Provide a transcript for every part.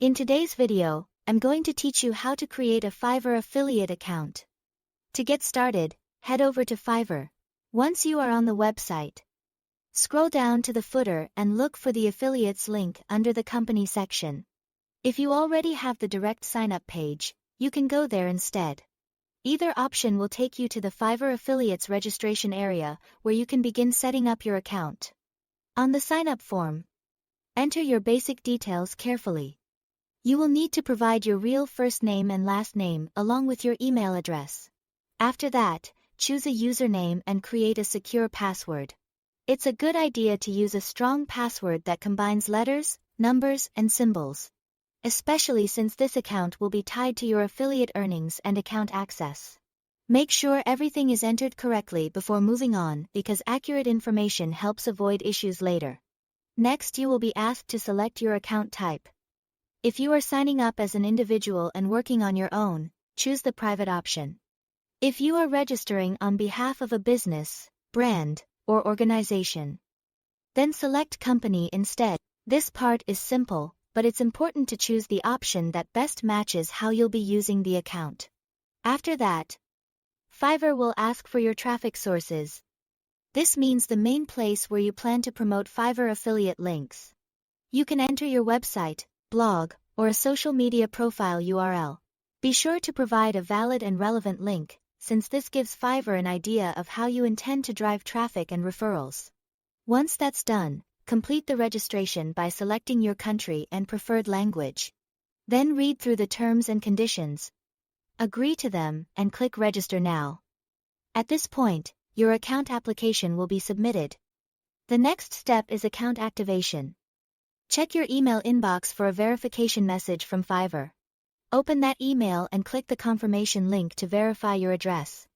In today's video, I'm going to teach you how to create a Fiverr affiliate account. To get started, head over to Fiverr. Once you are on the website, scroll down to the footer and look for the affiliates link under the company section. If you already have the direct sign-up page, you can go there instead. Either option will take you to the Fiverr affiliates registration area where you can begin setting up your account. On the sign-up form, enter your basic details carefully. You will need to provide your real first name and last name along with your email address. After that, choose a username and create a secure password. It's a good idea to use a strong password that combines letters, numbers, and symbols, especially since this account will be tied to your affiliate earnings and account access. Make sure everything is entered correctly before moving on because accurate information helps avoid issues later. Next, you will be asked to select your account type. If you are signing up as an individual and working on your own, choose the private option. If you are registering on behalf of a business, brand, or organization, then select company instead. This part is simple, but it's important to choose the option that best matches how you'll be using the account. After that, Fiverr will ask for your traffic sources. This means the main place where you plan to promote Fiverr affiliate links. You can enter your website, blog, or a social media profile URL. Be sure to provide a valid and relevant link, since this gives Fiverr an idea of how you intend to drive traffic and referrals. Once that's done, complete the registration by selecting your country and preferred language. Then read through the terms and conditions, agree to them, and click Register Now. At this point, your account application will be submitted. The next step is account activation. Check your email inbox for a verification message from Fiverr. Open that email and click the confirmation link to verify your address.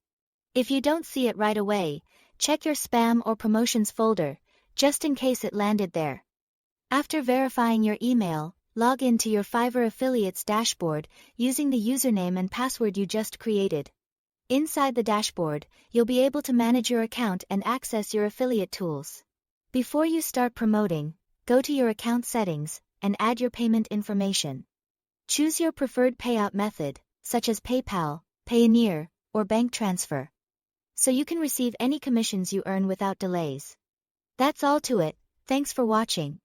If you don't see it right away, check your spam or promotions folder, just in case it landed there. After verifying your email, log in to your Fiverr affiliates dashboard using the username and password you just created. Inside the dashboard, you'll be able to manage your account and access your affiliate tools. Before you start promoting, go to your account settings and add your payment information. Choose your preferred payout method, such as PayPal, Payoneer, or bank transfer, so you can receive any commissions you earn without delays. That's all to it. Thanks for watching.